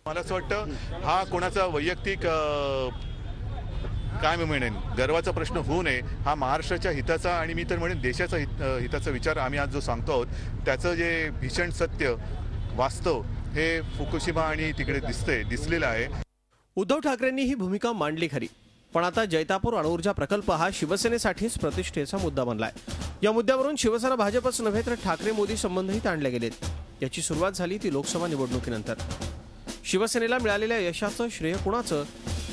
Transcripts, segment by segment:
मला असं वाटतं हा कोणाचा वैयक्तिक काय मी म्हणेन गर्वाचा प्रश्न होऊ नये, हा महाराष्ट्राच्या हिताचा आणि मी तर म्हणेन देशाचा हिताचा विचार आम्ही आज जो सांगतो आहोत त्याचं जे भीषण सत्य वास्तव हे फुकुशिमा आणि तिकडे दिसलेलं आहे. उद्धव ठाकरेंनी ही भूमिका मांडली खरी, पण आता जैतापूर अणुऊर्जा प्रकल्प हा शिवसेनेसाठीच प्रतिष्ठेचा मुद्दा बनलाय. या मुद्द्यावरून शिवसेना भाजपच नव्हे तर ठाकरे मोदी संबंधही ताणले गेलेत. याची सुरुवात झाली ती लोकसभा निवडणुकीनंतर. शिवसेनेला मिळालेल्या यशाचं श्रेय कुणाचं,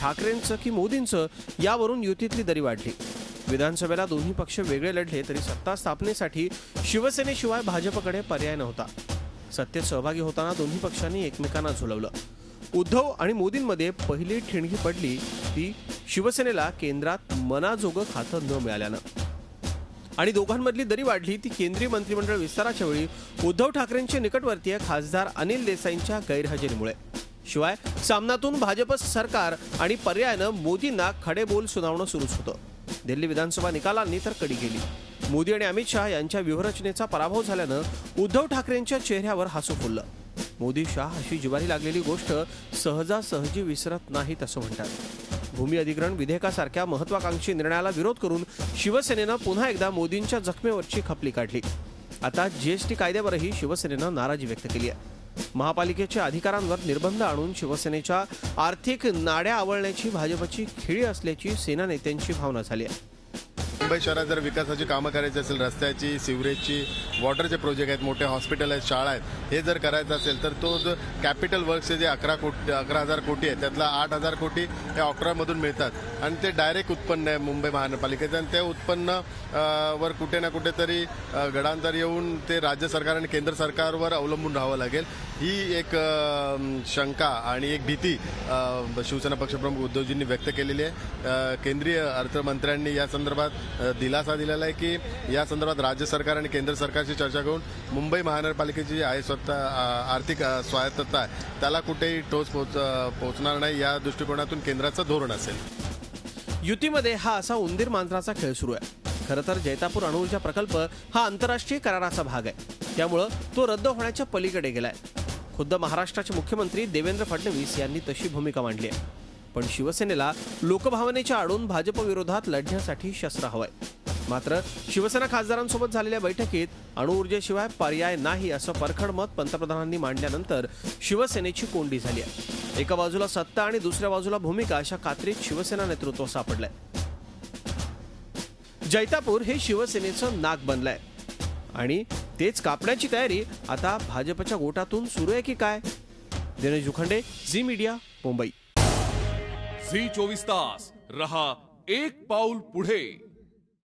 ठाकरेंचं की मोदींचं, यावरून युतीतली दरी वाढली. विधानसभेला दोन्ही पक्ष वेगळे लढले तरी सत्ता स्थापनेसाठी शिवसेनेशिवाय भाजपकडे पर्याय नव्हता. सत्तेत सहभागी होताना दोन्ही पक्षांनी एकमेकांना झुलवलं. उद्धव आणि मोदींमध्ये पहिली ठिणगी पडली ती शिवसेनेला केंद्रात मनाजोगं खातं न मिळाल्यानं. आणि दोघांमधली दरी वाढली ती केंद्रीय मंत्रिमंडळ विस्ताराच्या वेळी उद्धव ठाकरेंचे निकटवर्तीय खासदार अनिल देसाईंच्या गैरहजेरीमुळे. शिवाय सामनातून भाजप सरकार आणि पर्यायानं मोदींना खडे बोल सुनावणं सुरूच होतं. दिल्ली विधानसभा निकालांनी तर कडी गेली. मोदी आणि अमित शहा यांच्या व्यूहरचनेचा पराभव झाल्यानं उद्धव ठाकरेंच्या चेहऱ्यावर हसू फुललं. मोदी शहा अशी जिवारी लागलेली गोष्ट सहजासहजी विसरत नाहीत असं म्हणतात. भूमी अधिग्रहण विधेयकासारख्या महत्वाकांक्षी निर्णयाला विरोध करून शिवसेनेनं पुन्हा एकदा मोदींच्या जखमेवरची खपली काढली. आता जीएसटी कायद्यावरही शिवसेनेनं नाराजी व्यक्त केली आहे. महापालिकेच्या अधिकारांवर निर्बंध आणून शिवसेनेच्या आर्थिक नाड्या आवळण्याची भाजपची खिळी असल्याची सेना नेत्यांची भावना झाली आहे. मुंबई शहरात जर विकासाची कामं करायची असेल, रस्त्याची, सिवरेजची, वॉटरचे प्रोजेक्ट आहेत, मोठे हॉस्पिटल आहेत, शाळा आहेत, हे जर करायचं असेल तर तो जो कॅपिटल वर्कचे जे 11,000 कोटी आहे त्यातला 8,000 कोटी हे ऑक्ट्रामधून मिळतात आणि ते डायरेक्ट उत्पन्न आहे मुंबई महानगरपालिकेचं आणि ते उत्पन्न वर कुठे ना कुठेतरी गडांतर येऊन ते राज्य सरकार आणि केंद्र सरकारवर अवलंबून राहावं लागेल. ही एक शंका आणि एक भीती शिवसेना पक्षप्रमुख उद्धवजींनी व्यक्त केलेली आहे. केंद्रीय अर्थमंत्र्यांनी या संदर्भात दिलासा दिलेला आहे की या संदर्भात राज्य सरकार आणि केंद्र सरकारशी चर्चा करून मुंबई महानगरपालिकेची जी आहे आर्थिक स्वायत्तता आहे त्याला कुठेही ठोस पोहोचणार नाही, या दृष्टिकोनातून केंद्राचं धोरण असेल. युतीमध्ये हा असा उंदीर मांजराचा खेळ सुरू आहे. खरं तर जैतापूर अणुऊर्जा प्रकल्प हा आंतरराष्ट्रीय कराराचा भाग आहे, त्यामुळं तो रद्द होण्याच्या पलीकडे गेलाय. खुद्द महाराष्ट्राचे मुख्यमंत्री देवेंद्र फडणवीस यांनी तशी भूमिका मांडली आहे. पण शिवसेनेला लोकभावनेच्या आडून भाजप विरोधात लढण्यासाठी शस्त्र हवंय. मात्र शिवसेना खासदारांसोबत झालेल्या बैठकीत अणुऊर्जेशिवाय पर्याय नाही असं परखड मत पंतप्रधानांनी मांडल्यानंतर शिवसेनेची कोंडी झाली आहे. एका बाजूला सत्ता आणि दुसऱ्या बाजूला भूमिका अशा कात्रीत शिवसेना नेतृत्व सापडलंय. जैतापूर हे शिवसेनेचं नाक बनलंय आणि तेच कापण्याची तयारी आता भाजपच्या गोटातून सुरू आहे की काय? दिनेश जुखंडे, झी मीडिया, मुंबई. झी 24 तास रहा एक पाऊल पुढे.